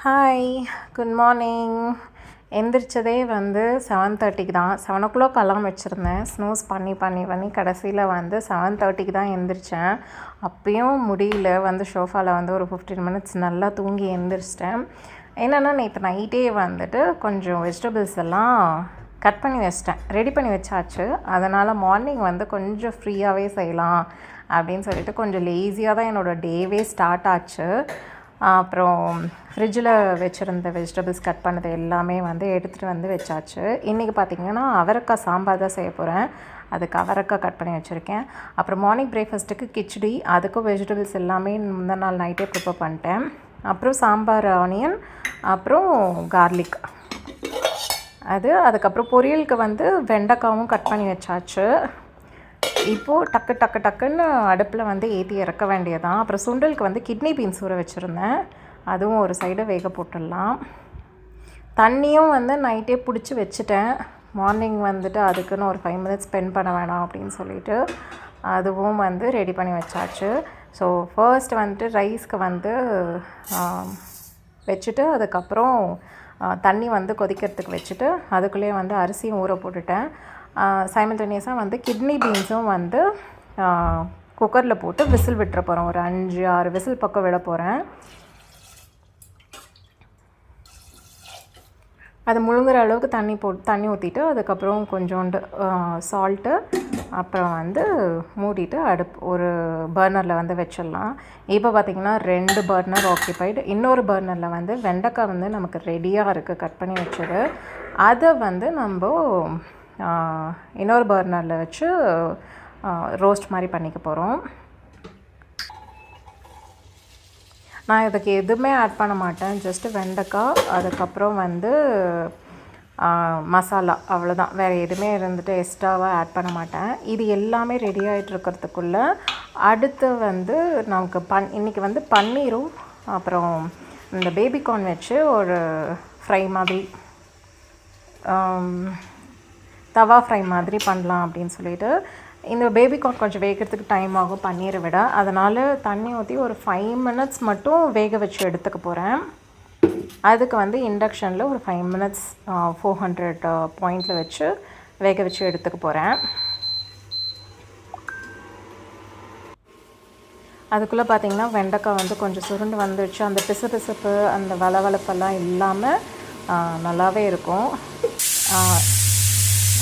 Hi, good morning. எந்திரிச்சதே வந்து 7:30க்கு தான். 7 o'clock அலாம் வச்சுருந்தேன். ஸ்னூஸ் பண்ணி பண்ணி பண்ணி கடைசியில் வந்து 7:30க்கு தான் எந்திரிச்சேன். அப்பயும் முடியல. வந்து ஷோஃபாவில் வந்து ஒரு 15 minutes நல்லா தூங்கி எந்திரிச்சிட்டேன். என்னென்னா நேற்று நைட்டே வந்துட்டு கொஞ்சம் வெஜிடபிள்ஸ் எல்லாம் கட் பண்ணி வச்சிட்டேன், ரெடி பண்ணி வச்சாச்சு. அதனால் மார்னிங் வந்து கொஞ்சம் ஃப்ரீயாகவே செய்யலாம் அப்படின்னு சொல்லிட்டு கொஞ்சம் லேசியாக தான் என்னோடய டேவே ஸ்டார்ட் ஆச்சு. அப்புறம் ஃப்ரிட்ஜில் வச்சுருந்த வெஜிடபிள்ஸ் கட் பண்ணது எல்லாமே வந்து எடுத்துகிட்டு வந்து வச்சாச்சு. இன்றைக்கி பார்த்திங்கன்னா அவரைக்காய் சாம்பார் தான் செய்ய போகிறேன். அதுக்கு அவரைக்காய் கட் பண்ணி வச்சுருக்கேன். அப்புறம் மார்னிங் பிரேக்ஃபாஸ்ட்டுக்கு கிச்சடி, அதுக்கும் வெஜிடபிள்ஸ் எல்லாமே முந்தின நாள் நைட்டே ப்ரிப்பேர் பண்ணிட்டேன். அப்புறம் சாம்பார் ஆனியன், அப்புறம் கார்லிக் அதுக்கப்புறம் பொரியலுக்கு வந்து வெண்டைக்காவும் கட் பண்ணி வச்சாச்சு. இப்போது டக்குன்னு அடுப்பில் வந்து ஏற்றி இறக்க வேண்டியதான். அப்புறம் சுண்டலுக்கு வந்து கிட்னி பீன்ஸ் ஊற வச்சுருந்தேன், அதுவும் ஒரு சைடு வேக போட்டுடலாம். தண்ணியும் வந்து நைட்டே பிடிச்சி வச்சுட்டேன். மார்னிங் வந்துட்டு அதுக்குன்னு ஒரு 5 minutes ஸ்பெண்ட் பண்ண வேணாம் அப்படின்னு சொல்லிட்டு அதுவும் வந்து ரெடி பண்ணி வச்சாச்சு. ஸோ ஃபர்ஸ்ட் வந்துட்டு ரைஸ்க்கு வந்து வச்சுட்டு அதுக்கப்புறம் தண்ணி வந்து கொதிக்கிறதுக்கு வச்சுட்டு அதுக்குள்ளேயே வந்து அரிசியும் ஊற போட்டுட்டேன். சைமல்டேனியஸாக வந்து கிட்னி பீன்ஸும் வந்து குக்கரில் போட்டு விசில் விட்டுற போகிறோம். ஒரு 5-6 விசில் பக்கம் விட போகிறேன். அது முழுங்குற அளவுக்கு தண்ணி ஊற்றிட்டு அதுக்கப்புறம் கொஞ்சோண்டு சால்ட்டு, அப்புறம் வந்து மூடிட்டு ஒரு பர்னரில் வந்து வச்சிடலாம். இப்போ பார்த்திங்கன்னா 2 பர்னர் ஆக்கியபைடு. இன்னொரு பர்னரில் வந்து வெண்டைக்காய் வந்து நமக்கு ரெடியாக இருக்குது, கட் பண்ணி வச்சது. அதை வந்து நம்ம இன்னொரு பர்னரில் வச்சு ரோஸ்ட் மாதிரி பண்ணிக்க போகிறோம். நான் இதுக்கு எதுவுமே ஆட் பண்ண மாட்டேன். ஜஸ்ட்டு வெண்டைக்காய், அதுக்கப்புறம் வந்து மசாலா, அவ்வளோதான். வேறு எதுவுமே இருந்துட்டு எக்ஸ்ட்ராவாக ஆட் பண்ண மாட்டேன். இது எல்லாமே ரெடி ஆகிட்டு இருக்கிறதுக்குள்ளே அடுத்து வந்து நமக்கு இன்றைக்கி வந்து பன்னீரும் அப்புறம் இந்த பேபிகார்ன் வச்சு ஒரு ஃப்ரை மாதிரி, தவா ஃப்ரை மாதிரி பண்ணலாம் அப்படின்னு சொல்லிட்டு. இந்த பேபிகார்ன் கொஞ்சம் வேகிறதுக்கு டைம் ஆகும் பன்னீரை விட. அதனால் தண்ணி ஊற்றி ஒரு 5 minutes மட்டும் வேக வச்சு எடுத்துக்க போகிறேன். அதுக்கு வந்து இண்டக்ஷனில் ஒரு 5 minutes 400 பாயிண்டில் வச்சு வேக வச்சு எடுத்துக்க போகிறேன். அதுக்குள்ளே பார்த்திங்கன்னா வெண்டைக்காய் வந்து கொஞ்சம் சுருண்டு வந்துடுச்சு. அந்த பிசுபிசுப்பு அந்த வளவளப்பெல்லாம் இல்லாமல் நல்லாவே இருக்கும்.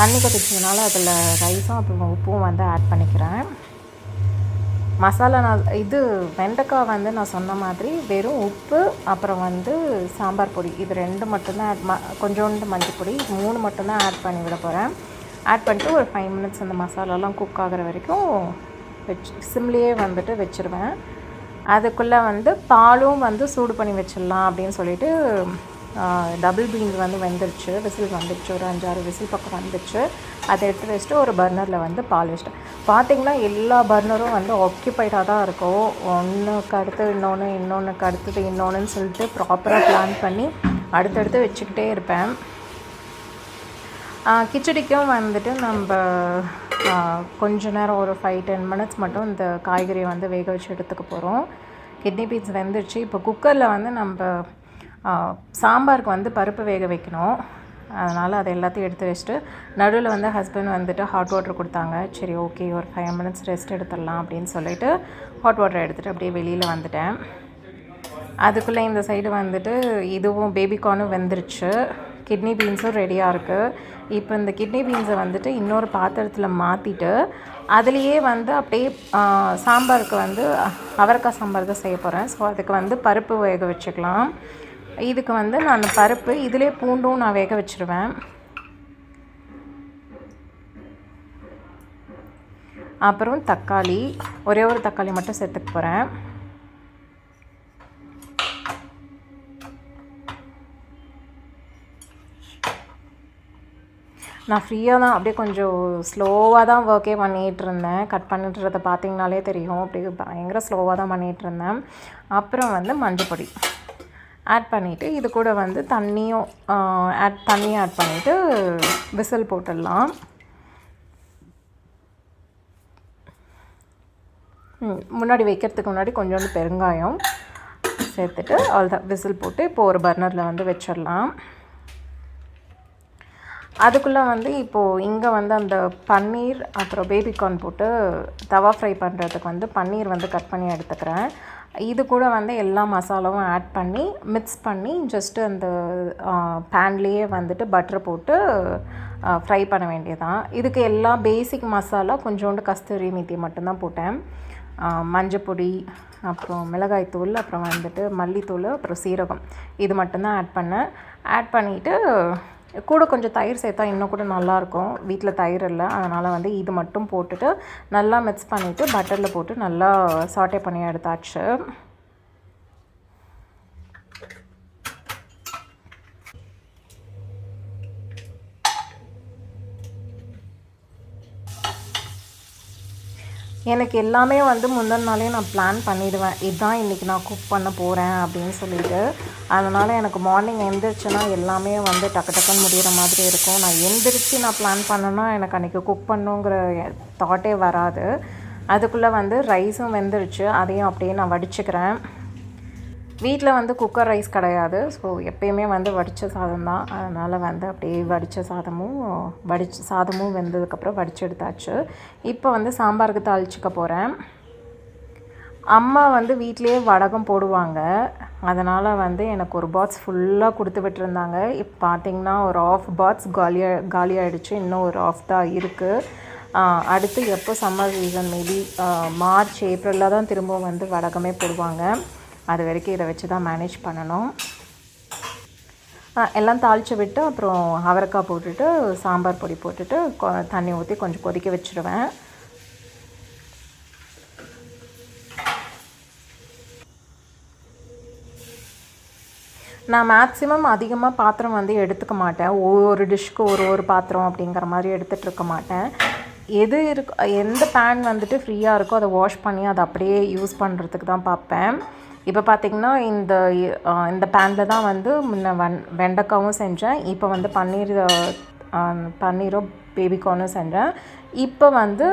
தண்ணி கொதிச்சதுனால அதில் ரைஸும் அப்புறம் உப்பும் வந்து ஆட் பண்ணிக்கிறேன். மசாலா வெண்டைக்காய் வந்து நான் சொன்ன மாதிரி வெறும் உப்பு, அப்புறம் வந்து சாம்பார் பொடி, இது 2 மட்டும்தான் கொஞ்சோண்டு மஞ்சள் பொடி, 3 மட்டும்தான் ஆட் பண்ணி விட போகிறேன். ஆட் பண்ணிட்டு ஒரு 5 minutes அந்த மசாலாலாம் குக் ஆகிற வரைக்கும் சிம்லேயே வந்துட்டு வச்சுருவேன். அதுக்குள்ளே வந்து பாலும் வந்து சூடு பண்ணி வச்சிடலாம் அப்படின்னு சொல்லிட்டு டபுள் பீன்ஸ் வந்து வெந்துருச்சு, விசில் வந்துடுச்சு, ஒரு 5-6 விசில் பக்கம் வந்துடுச்சு. அதை எடுத்து வச்சுட்டு ஒரு பர்னரில் வந்து பால் வச்சிட்டேன். பார்த்திங்கன்னா எல்லா பர்னரும் வந்து ஆக்கியபைடாக தான் இருக்கும். ஒன்றுக்கு அடுத்து இன்னொன்றுக்கு அடுத்தது இன்னொன்றுன்னு சொல்லிட்டு ப்ராப்பராக பிளான் பண்ணி அடுத்தடுத்து வச்சுக்கிட்டே இருப்பேன். கிச்சடிக்கும் வந்துட்டு நம்ம கொஞ்ச நேரம் ஒரு 5-10 minutes மட்டும் இந்த காய்கறியை வந்து வேக வச்சு எடுத்துக்க போகிறோம். கிட்னி பீன்ஸ் வெந்துடுச்சு. இப்போ குக்கரில் வந்து நம்ம சாம்பாருக்கு வந்து பருப்பு வேக வைக்கணும். அதனால் அதை எல்லாத்தையும் எடுத்து வச்சுட்டு நடுவில் வந்து ஹஸ்பண்ட் வந்துட்டு ஹாட் வாட்டர் கொடுத்தாங்க. சரி, ஓகே, ஒரு 5 minutes ரெஸ்ட் எடுத்துடலாம் அப்படின்னு சொல்லிட்டு ஹாட் வாட்டர் எடுத்துகிட்டு அப்படியே வெளியில் வந்துட்டேன். அதுக்குள்ளே இந்த சைடு வந்துட்டு இதுவும் பேபிகார்னும் வெந்துருச்சு, கிட்னி பீன்ஸும் ரெடியாக இருக்குது. இப்போ இந்த கிட்னி பீன்ஸை வந்துட்டு இன்னொரு பாத்திரத்தில் மாற்றிட்டு அதுலேயே வந்து அப்படியே சாம்பாருக்கு வந்து அவரைக்காய் சாம்பார் தான் செய்ய போகிறேன். ஸோ அதுக்கு வந்து பருப்பு வேக வச்சுக்கலாம். இதுக்கு வந்து நான் பருப்பு இதிலே பூண்டும் நான் வேக வச்சுருவேன். அப்புறம் தக்காளி, ஒரே ஒரு தக்காளி மட்டும் சேர்த்துக்க போகிறேன். நான் ஃப்ரீயாக தான் அப்படியே கொஞ்சம் ஸ்லோவாக தான் ஒர்க்கே பண்ணிகிட்ருந்தேன். கட் பண்ணிட்டுறதை பார்த்திங்கனாலே தெரியும், அப்படியே பயங்கர ஸ்லோவாக தான் பண்ணிகிட்ருந்தேன். அப்புறம் வந்து மஞ்சள் பொடி ஆட் பண்ணிவிட்டு இது கூட வந்து தண்ணியும் ஆட் பண்ணிவிட்டு விசில் போட்டுடலாம். முன்னாடி வைக்கிறதுக்கு முன்னாடி கொஞ்சோண்டு பெருங்காயம் சேர்த்துட்டு அவ்வளோதான் விசில் போட்டு இப்போது ஒரு பர்னரில் வந்து வச்சிடலாம். அதுக்குள்ளே வந்து இப்போது இங்கே வந்து அந்த பன்னீர் அப்புறம் பேபிகார்ன் போட்டு தவா ஃப்ரை பண்ணுறதுக்கு வந்து பன்னீர் வந்து கட் பண்ணி எடுத்துக்கிறேன். இது கூட வந்து எல்லா மசாலாவும் ஆட் பண்ணி மிக்ஸ் பண்ணி ஜஸ்ட்டு அந்த பேன்லேயே வந்துட்டு பட்டர் போட்டு ஃப்ரை பண்ண வேண்டியதான். இதுக்கு எல்லா பேசிக் மசாலா கொஞ்சோண்டு கஸ்தூரி மேத்தி மட்டும்தான் போட்டேன். மஞ்சப்பொடி, அப்புறம் மிளகாய்த்தூள், அப்புறம் வந்துட்டு மல்லித்தூள், அப்புறம் சீரகம் இது மட்டும்தான் ஆட் பண்ணேன். ஆட் பண்ணிவிட்டு கூட கொஞ்சம் தயிர் சேர்த்தா இன்னும் கூட நல்லாயிருக்கும். வீட்டில் தயிர் இல்லை, அதனால் வந்து இது மட்டும் போட்டுட்டு நல்லா மிக்ஸ் பண்ணிவிட்டு பட்டரில் போட்டு நல்லா சாட்டே பண்ணி எடுத்தாச்சு. எனக்கு எல்லாமே வந்து முந்தின நாளே நான் பிளான் பண்ணிவிடுவேன், இதுதான் இன்றைக்கி நான் குக் பண்ண போகிறேன் அப்படின்னு சொல்லிட்டு. அதனால் எனக்கு மார்னிங் எழுந்திரிச்சுன்னா எல்லாமே வந்து டக்கு டக்குன்னு முடிகிற மாதிரி இருக்கும். நான் எழுந்திரிச்சு நான் பிளான் பண்ணேன்னா எனக்கு அன்றைக்கி குக் பண்ணுங்கிற தாட்டே வராது. அதுக்குள்ளே வந்து ரைஸும் வெந்துருச்சு, அதையும் அப்படியே நான் வடிச்சுக்கிறேன். வீட்டில் வந்து குக்கர் ரைஸ் கிடையாது, ஸோ எப்பயுமே வந்து வடித்த சாதம் தான். அதனால் வந்து அப்படியே வடித்த சாதமும் வெந்ததுக்கப்புறம் வடித்து எடுத்தாச்சு. இப்போ வந்து சாம்பாருக்கு தாளிச்சிக்க போகிறேன். அம்மா வந்து வீட்லேயே வடகம் போடுவாங்க, அதனால் வந்து எனக்கு ஒரு பாக்ஸ் ஃபுல்லாக கொடுத்து விட்டுருந்தாங்க. இப்போ பார்த்திங்கன்னா ஒரு ஆஃப் பாக்ஸ் காலி ஆகிடுச்சு, இன்னும் ஒரு ஆஃப் தான் இருக்குது. அடுத்து எப்போ சம்மர் சீசன் மேபி மார்ச் ஏப்ரலில் தான் திரும்பவும் வந்து வடகமே போடுவாங்க. அது வரைக்கும் இதை வச்சு தான் மேனேஜ் பண்ணணும். எல்லாம் தாளித்து விட்டு அப்புறம் அவரைக்காய் போட்டுட்டு சாம்பார் பொடி போட்டுட்டு தண்ணி ஊற்றி கொஞ்சம் கொதிக்க வச்சுருவேன். நான் மேக்ஸிமம் அதிகமாக பாத்திரம் வந்து எடுத்துக்க மாட்டேன். ஒவ்வொரு டிஷ்க்கு ஒரு பாத்திரம் அப்படிங்கிற மாதிரி எடுத்துகிட்டு இருக்க மாட்டேன். எந்த பேன் வந்துட்டு ஃப்ரீயாக இருக்கோ அதை வாஷ் பண்ணி அதை அப்படியே யூஸ் பண்ணுறதுக்கு தான் பார்ப்பேன். இப்போ பார்த்திங்கன்னா இந்த பேனில் தான் வந்து முன்ன வெண்டைக்காவும் செஞ்சேன். இப்போ வந்து பன்னீரும் பேபிகார்னும் செஞ்சேன். இப்போ வந்து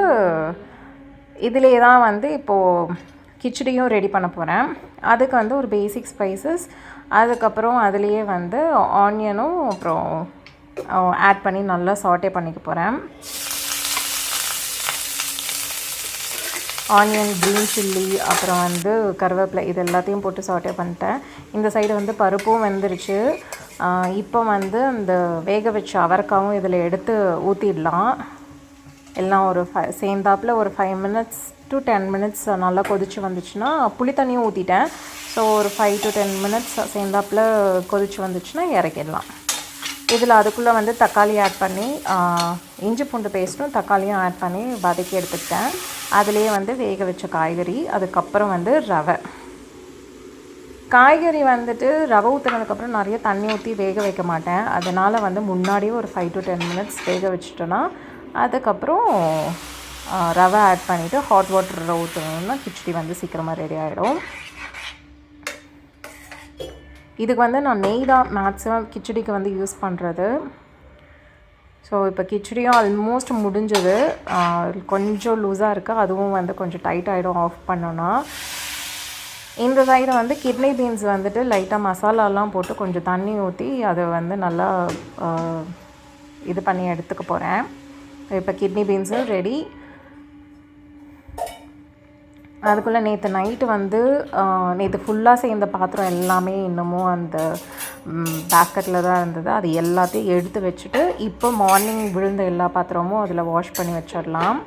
இதிலே தான் வந்து இப்போது கிச்சடியும் ரெடி பண்ண போகிறேன். அதுக்கு வந்து ஒரு பேசிக் ஸ்பைசஸ், அதுக்கப்புறம் அதுலேயே வந்து ஆனியனும் அப்புறம் ஆட் பண்ணி நல்லா சாட்டே பண்ணிக்க போகிறேன். ஆனியன், க்ரீன் சில்லி, அப்புறம் வந்து கருவேப்பிலை இது எல்லாத்தையும் போட்டு சாட்டே பண்ணிட்டேன். இந்த சைடு வந்து பருப்பும் வெந்துருச்சு. இப்போ வந்து அந்த வேக வச்ச அவரைக்காவும் இதில் எடுத்து ஊற்றிடலாம். எல்லாம் ஒரு சேர்ந்தாப்பில் ஒரு 5 minutes to 10 minutes நல்லா கொதித்து வந்துச்சுன்னா, புளி தண்ணியும் ஊற்றிட்டேன். ஸோ ஒரு 5 to 10 minutes சேர்ந்தாப்பில் கொதித்து வந்துச்சுன்னா இறக்கிடலாம். இதில் அதுக்குள்ளே வந்து தக்காளி ஆட் பண்ணி இஞ்சி பூண்டு பேஸ்ட்டும் தக்காளியும் ஆட் பண்ணி வதக்கி எடுத்துக்கிட்டேன். அதுலேயே வந்து வேக வச்ச காய்கறி, அதுக்கப்புறம் வந்து காய்கறி வந்துட்டு ரவை ஊற்றுனதுக்கப்புறம் நிறைய தண்ணி ஊற்றி வேக வைக்க மாட்டேன். அதனால் வந்து முன்னாடியே ஒரு 5 to 10 minutes வேக வச்சுட்டோன்னா அதுக்கப்புறம் ரவை ஆட் பண்ணிவிட்டு ஹாட் வாட்டரில் ஊற்றணுன்னா கிச்சடி வந்து சீக்கிரமாக ரெடி ஆகிடும். இதுக்கு வந்து நான் நெய் தான் மேக்ஸிமம் கிச்சடிக்கு வந்து யூஸ் பண்ணுறது. ஸோ இப்போ கிச்சடியும் ஆல்மோஸ்ட் முடிஞ்சது. கொஞ்சம் லூஸாக இருக்குது, அதுவும் வந்து கொஞ்சம் டைட் ஆகிடும் ஆஃப் பண்ணோன்னா. இந்த சைடு வந்து கிட்னி பீன்ஸ் வந்துட்டு லைட்டாக மசாலாலாம் போட்டு கொஞ்சம் தண்ணி ஊற்றி அதை வந்து நல்லா இது பண்ணி எடுத்துக்க போகிறேன். இப்போ கிட்னி பீன்ஸும் ரெடி. அதுக்குள்ளே நேற்று நைட்டு வந்து நேற்று ஃபுல்லாக சேர்ந்த பாத்திரம் எல்லாமே இன்னமும் அந்த பேஸ்கெட்டில் தான் இருந்தது. அது எல்லாத்தையும் எடுத்து வச்சுட்டு இப்போ மார்னிங் விழுந்த எல்லா பாத்திரமும் அதில் வாஷ் பண்ணி வச்சிடலாம்.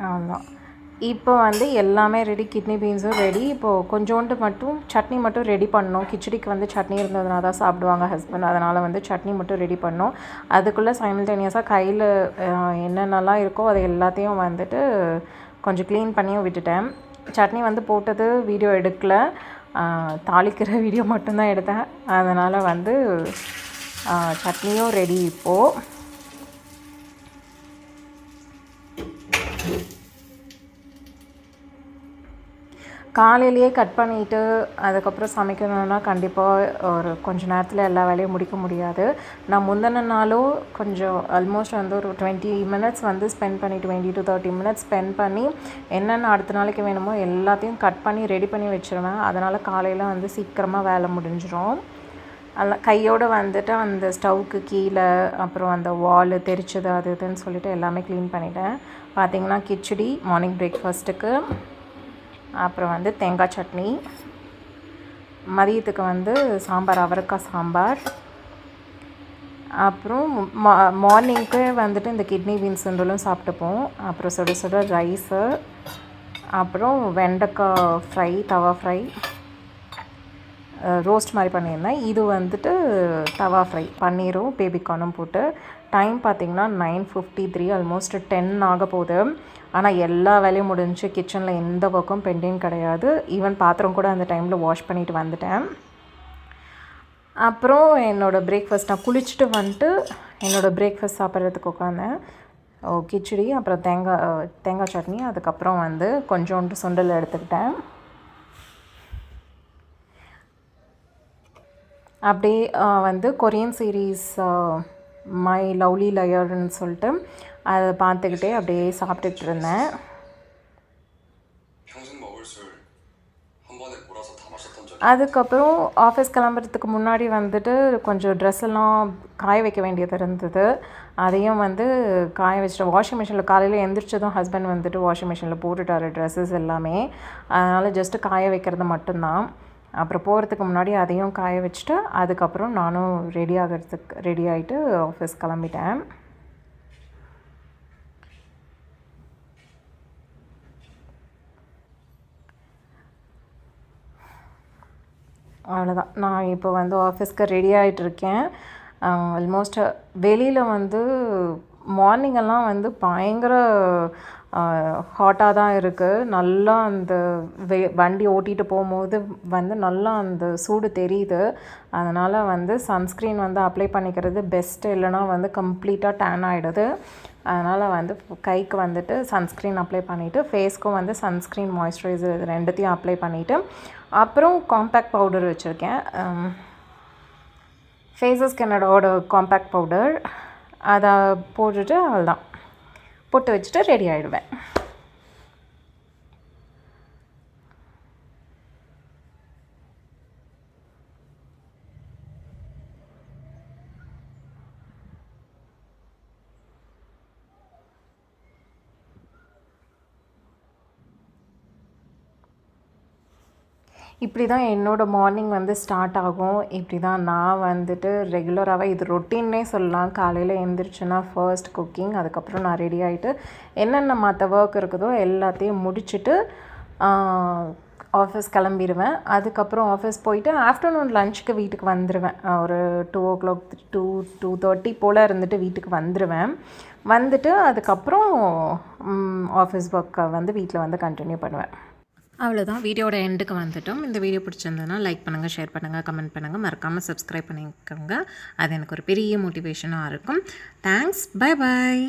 அவ்வளோதான். இப்போ வந்து எல்லாமே ரெடி, கிட்னி பீன்ஸும் ரெடி. இப்போது கொஞ்சோண்டு மட்டும் சட்னி மட்டும் ரெடி பண்ணோம். கிச்சடிக்கு வந்து சட்னி இருந்ததுனா தான் சாப்பிடுவாங்க ஹஸ்பண்ட், அதனால் வந்து சட்னி மட்டும் ரெடி பண்ணோம். அதுக்குள்ளே சைமல்டேனியஸாக கையில் என்னென்னலாம் இருக்கோ அதை எல்லாத்தையும் வந்துட்டு கொஞ்சம் க்ளீன் பண்ணியும் விட்டுட்டேன். சட்னி வந்து போட்டது வீடியோ எடுக்கலை, தாளிக்கிற வீடியோ மட்டும்தான் எடுத்தேன். அதனால் வந்து சட்னியும் ரெடி. இப்போது காலையிலேயே கட் பண்ணிவிட்டு அதுக்கப்புறம் சமைக்கணுன்னா கண்டிப்பாக ஒரு கொஞ்சம் நேரத்தில் எல்லா வேலையும் முடிக்க முடியாது. நான் முந்தின நாளும் கொஞ்சம் ஆல்மோஸ்ட் வந்து ஒரு 20 மினிட்ஸ் வந்து ஸ்பெண்ட் பண்ணி 20 to 30 மினிட்ஸ் ஸ்பெண்ட் பண்ணி என்னென்ன அடுத்த நாளைக்கு வேணுமோ எல்லாத்தையும் கட் பண்ணி ரெடி பண்ணி வச்சுருவேன். அதனால் காலையில் வந்து சீக்கிரமாக வேலை முடிஞ்சிடும். அதெல்லாம் கையோடு வந்துட்டு அந்த ஸ்டவ்வுக்கு கீழே அப்புறம் அந்த வால் தெரிச்சது அது இதுன்னு சொல்லிவிட்டு எல்லாமே க்ளீன் பண்ணிட்டேன். பார்த்திங்கன்னா கிச்சடி மார்னிங் பிரேக்ஃபாஸ்ட்டுக்கு, அப்புறம் வந்து தேங்காய் சட்னி, மதியத்துக்கு வந்து சாம்பார், அவரைக்காய் சாம்பார், அப்புறம் மார்னிங்க்கு வந்துட்டு இந்த கிட்னி பீன்ஸ் சுண்டலும் சாப்பிட்டுப்போம். அப்புறம் சுட சுட ரைஸு, அப்புறம் வெண்டைக்காய் ஃப்ரை, தவா ஃப்ரை, ரோஸ்ட் மாதிரி பண்ணியிருந்தேன். இது வந்துட்டு தவா ஃப்ரை பன்னீரும் பேபிகார்னும் போட்டு. டைம் பார்த்திங்கன்னா 9:53, ஆல்மோஸ்ட் 10 ஆக போகுது. ஆனால் எல்லா வேலையும் முடிஞ்சு கிச்சனில் எந்த ஒர்க்கும் பெண்டிங் கிடையாது. ஈவன் பாத்திரம் கூட அந்த டைமில் வாஷ் பண்ணிவிட்டு வந்துட்டேன். அப்புறம் என்னோடய பிரேக்ஃபாஸ்ட் நான் குளிச்சுட்டு வந்துட்டு என்னோடய பிரேக்ஃபாஸ்ட் சாப்பிட்றதுக்கு உட்காந்தேன். கிச்சடி, அப்புறம் தேங்காய் சட்னி, அதுக்கப்புறம் வந்து கொஞ்சோண்டு சுண்டல் எடுத்துக்கிட்டேன். அப்படியே வந்து கொரியன் சீரீஸ் மை லவ்லி லயர்ன்னு சொல்லிட்டு அதை பார்த்துக்கிட்டே அப்படியே சாப்பிட்டுட்டு இருந்தேன். அதுக்கப்புறம் ஆஃபீஸ் கிளம்புறதுக்கு முன்னாடி வந்துட்டு கொஞ்சம் ட்ரெஸ் எல்லாம் காய வைக்க வேண்டியது இருந்தது. அதையும் வந்து காய வச்சுட்டு வாஷிங் மிஷினில் காலையில் எழுந்திரிச்சதும் ஹஸ்பண்ட் வந்துட்டு வாஷிங் மிஷினில் போட்டுட்டார் ட்ரெஸ்ஸஸ் எல்லாமே. அதனால் ஜஸ்ட்டு காய வைக்கிறது மட்டும்தான். அப்புறம் போகிறதுக்கு முன்னாடி அதையும் காய வச்சுட்டு அதுக்கப்புறம் நானும் ரெடி ஆகிட்டு ஆஃபீஸ் கிளம்பிட்டேன். அவ்வளோதான். நான் இப்போ வந்து ஆஃபீஸ்க்கு ரெடி ஆகிட்டுருக்கேன். ஆல்மோஸ்ட் வெளியில் வந்து மார்னிங்கெல்லாம் வந்து பயங்கர ஹாட்டாக தான் இருக்குது. நல்லா அந்த வண்டி ஓட்டிகிட்டு போகும்போது வந்து நல்லா அந்த சூடு தெரியுது. அதனால் வந்து சன்ஸ்க்ரீன் வந்து அப்ளை பண்ணிக்கிறது பெஸ்ட்டு, இல்லைனா வந்து கம்ப்ளீட்டாக டேன் ஆகிடுது. அதனால் வந்து கைக்கு வந்துட்டு சன்ஸ்க்ரீன் அப்ளை பண்ணிவிட்டு ஃபேஸ்க்கும் வந்து சன்ஸ்க்ரீன் மாய்ஸ்சரைசர் இது ரெண்டுத்தையும் அப்ளை பண்ணிவிட்டு அப்புறம் காம்பேக்ட் பவுடர் வச்சுருக்கேன். ஃபேஸஸ் கனடாவோட காம்பேக்ட் பவுடர் அதை போட்டுட்டு அவ்வளோதான் பொட்டு வச்சுட்டு ரெடி ஆகிடுவேன். இப்படி தான் என்னோடய மார்னிங் வந்து ஸ்டார்ட் ஆகும். இப்படி தான் நான் வந்துட்டு ரெகுலராகவே இது ரொட்டீன்னே சொல்லலாம். காலையில் எழுந்திரிச்சேன்னா ஃபர்ஸ்ட் குக்கிங், அதுக்கப்புறம் நான் ரெடி ஆகிட்டு என்னென்ன மற்ற ஒர்க் இருக்குதோ எல்லாத்தையும் முடிச்சுட்டு ஆஃபீஸ் கிளம்பிடுவேன். அதுக்கப்புறம் ஆஃபீஸ் போயிட்டு ஆஃப்டர்நூன் லஞ்சுக்கு வீட்டுக்கு வந்துடுவேன். ஒரு 2 o'clock 2:30 போல் இருந்துட்டு வீட்டுக்கு வந்துடுவேன். வந்துட்டு அதுக்கப்புறம் ஆஃபீஸ் ஒர்க்கை வந்து வீட்டில் வந்து கண்டினியூ பண்ணுவேன். அவ்வளோதான். வீடியோட எண்டுக்கு வந்துட்டோம். இந்த வீடியோ பிடிச்சிருந்ததுன்னா லைக் பண்ணுங்கள், ஷேர் பண்ணுங்கள், கமெண்ட் பண்ணுங்கள், மறக்காமல் சப்ஸ்கிரைப் பண்ணிக்கோங்க. அது எனக்கு ஒரு பெரிய மோட்டிவேஷனாக இருக்கும். தேங்க்ஸ். Bye bye.